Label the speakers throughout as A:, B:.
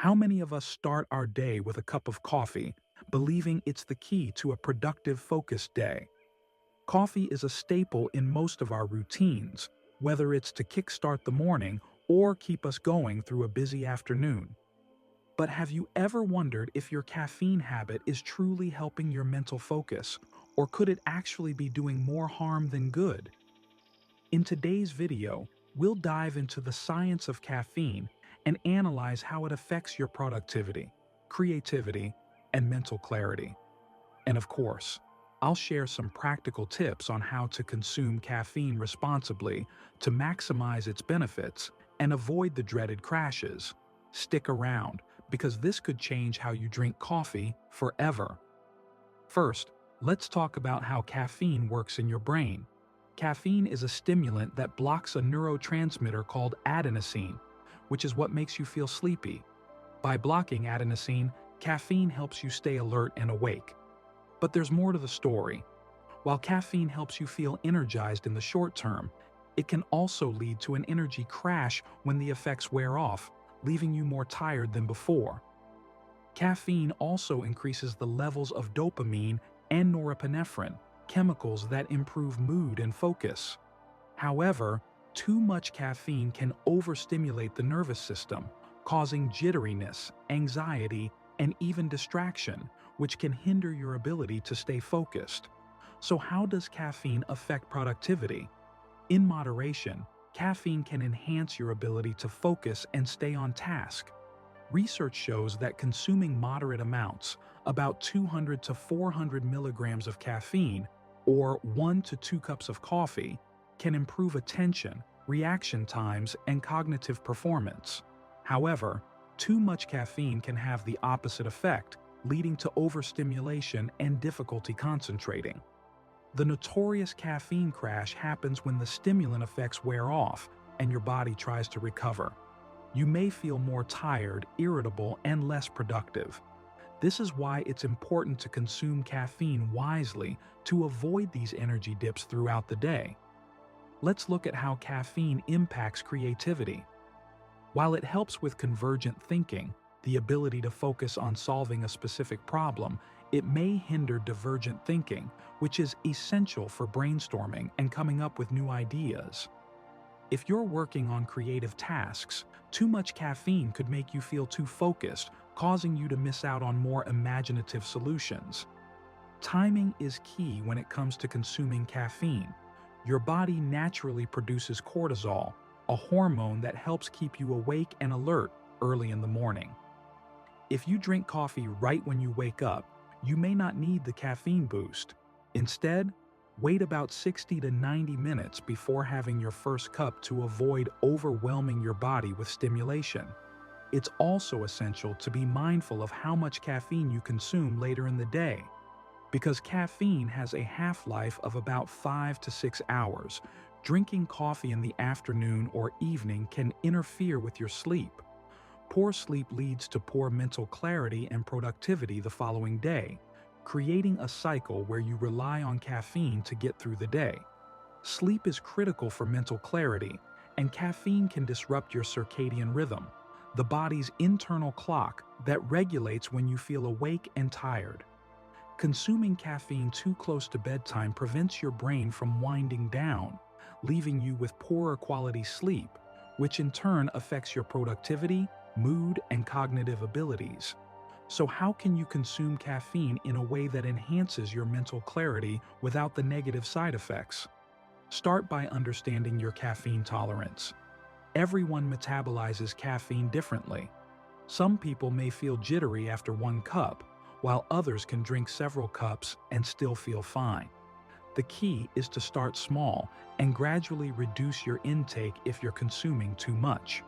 A: How many of us start our day with a cup of coffee, believing it's the key to a productive, focused day? Coffee is a staple in most of our routines, whether it's to kickstart the morning or keep us going through a busy afternoon. But have you ever wondered if your caffeine habit is truly helping your mental focus, or could it actually be doing more harm than good? In today's video, we'll dive into the science of caffeine and analyze how it affects your productivity, creativity, and mental clarity. And of course, I'll share some practical tips on how to consume caffeine responsibly to maximize its benefits and avoid the dreaded crashes. Stick around, because this could change how you drink coffee forever. First, let's talk about how caffeine works in your brain. Caffeine is a stimulant that blocks a neurotransmitter called adenosine, which is what makes you feel sleepy. By blocking adenosine, caffeine helps you stay alert and awake. But there's more to the story. While caffeine helps you feel energized in the short term, it can also lead to an energy crash when the effects wear off, leaving you more tired than before. Caffeine also increases the levels of dopamine and norepinephrine, chemicals that improve mood and focus. However, too much caffeine can overstimulate the nervous system, causing jitteriness, anxiety, and even distraction, which can hinder your ability to stay focused. So how does caffeine affect productivity? In moderation, caffeine can enhance your ability to focus and stay on task. Research shows that consuming moderate amounts, about 200 to 400 milligrams of caffeine, or 1 to 2 cups of coffee, can improve attention, reaction times, and cognitive performance. However, too much caffeine can have the opposite effect, leading to overstimulation and difficulty concentrating. The notorious caffeine crash happens when the stimulant effects wear off and your body tries to recover. You may feel more tired, irritable, and less productive. This is why it's important to consume caffeine wisely to avoid these energy dips throughout the day. Let's look at how caffeine impacts creativity. While it helps with convergent thinking, the ability to focus on solving a specific problem, it may hinder divergent thinking, which is essential for brainstorming and coming up with new ideas. If you're working on creative tasks, too much caffeine could make you feel too focused, causing you to miss out on more imaginative solutions. Timing is key when it comes to consuming caffeine. Your body naturally produces cortisol, a hormone that helps keep you awake and alert early in the morning. If you drink coffee right when you wake up, you may not need the caffeine boost. Instead, wait about 60 to 90 minutes before having your first cup to avoid overwhelming your body with stimulation. It's also essential to be mindful of how much caffeine you consume later in the day. Because caffeine has a half-life of about 5 to 6 hours, drinking coffee in the afternoon or evening can interfere with your sleep. Poor sleep leads to poor mental clarity and productivity the following day, creating a cycle where you rely on caffeine to get through the day. Sleep is critical for mental clarity, and caffeine can disrupt your circadian rhythm, the body's internal clock that regulates when you feel awake and tired. Consuming caffeine too close to bedtime prevents your brain from winding down, leaving you with poorer quality sleep, which in turn affects your productivity, mood, and cognitive abilities. So how can you consume caffeine in a way that enhances your mental clarity without the negative side effects? Start by understanding your caffeine tolerance. Everyone metabolizes caffeine differently. Some people may feel jittery after 1 cup, while others can drink several cups and still feel fine. The key is to start small and gradually reduce your intake if you're consuming too much.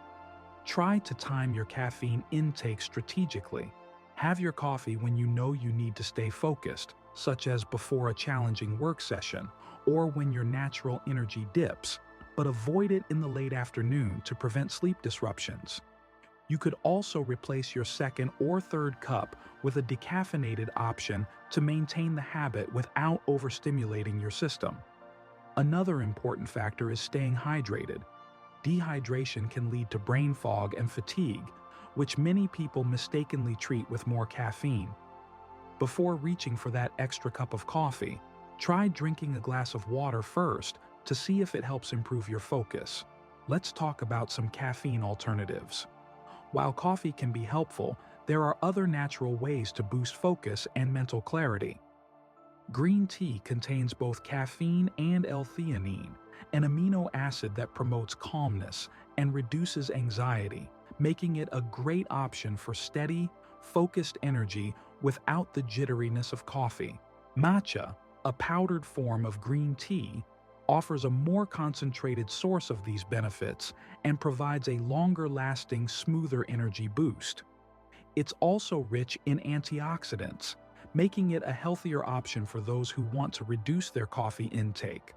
A: Try to time your caffeine intake strategically. Have your coffee when you know you need to stay focused, such as before a challenging work session or when your natural energy dips, but avoid it in the late afternoon to prevent sleep disruptions. You could also replace your second or third cup with a decaffeinated option to maintain the habit without overstimulating your system. Another important factor is staying hydrated. Dehydration can lead to brain fog and fatigue, which many people mistakenly treat with more caffeine. Before reaching for that extra cup of coffee, try drinking a glass of water first to see if it helps improve your focus. Let's talk about some caffeine alternatives. While coffee can be helpful, there are other natural ways to boost focus and mental clarity. Green tea contains both caffeine and L-theanine, an amino acid that promotes calmness and reduces anxiety, making it a great option for steady, focused energy without the jitteriness of coffee. Matcha, a powdered form of green tea, offers a more concentrated source of these benefits and provides a longer-lasting, smoother energy boost. It's also rich in antioxidants, making it a healthier option for those who want to reduce their coffee intake.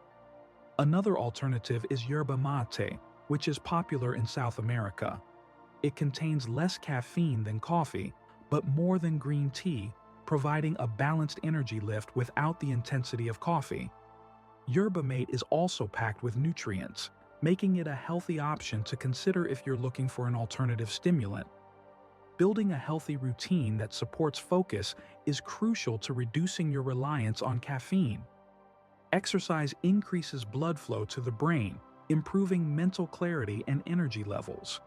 A: Another alternative is yerba mate, which is popular in South America. It contains less caffeine than coffee, but more than green tea, providing a balanced energy lift without the intensity of coffee. Yerba mate is also packed with nutrients, making it a healthy option to consider if you're looking for an alternative stimulant. Building a healthy routine that supports focus is crucial to reducing your reliance on caffeine. Exercise increases blood flow to the brain, improving mental clarity and energy levels.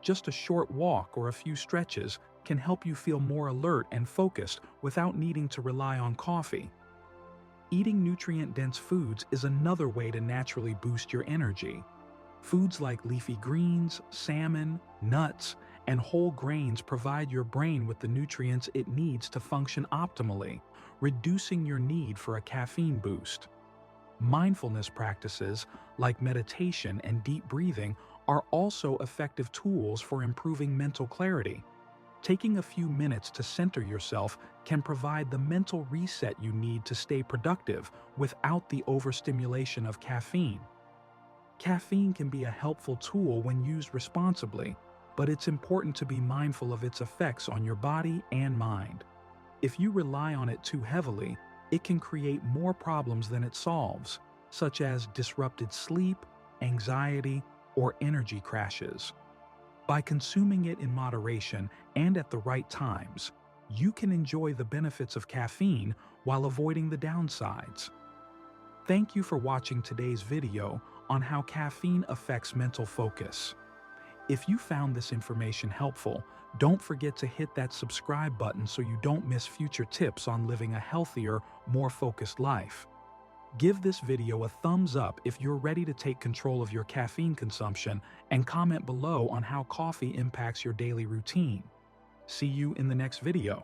A: Just a short walk or a few stretches can help you feel more alert and focused without needing to rely on coffee. Eating nutrient-dense foods is another way to naturally boost your energy. Foods like leafy greens, salmon, nuts, and whole grains provide your brain with the nutrients it needs to function optimally, reducing your need for a caffeine boost. Mindfulness practices like meditation and deep breathing are also effective tools for improving mental clarity. Taking a few minutes to center yourself can provide the mental reset you need to stay productive without the overstimulation of caffeine. Caffeine can be a helpful tool when used responsibly, but it's important to be mindful of its effects on your body and mind. If you rely on it too heavily, it can create more problems than it solves, such as disrupted sleep, anxiety, or energy crashes. By consuming it in moderation and at the right times, you can enjoy the benefits of caffeine while avoiding the downsides. Thank you for watching today's video on how caffeine affects mental focus. If you found this information helpful, don't forget to hit that subscribe button so you don't miss future tips on living a healthier, more focused life. Give this video a thumbs up if you're ready to take control of your caffeine consumption, and comment below on how coffee impacts your daily routine. See you in the next video.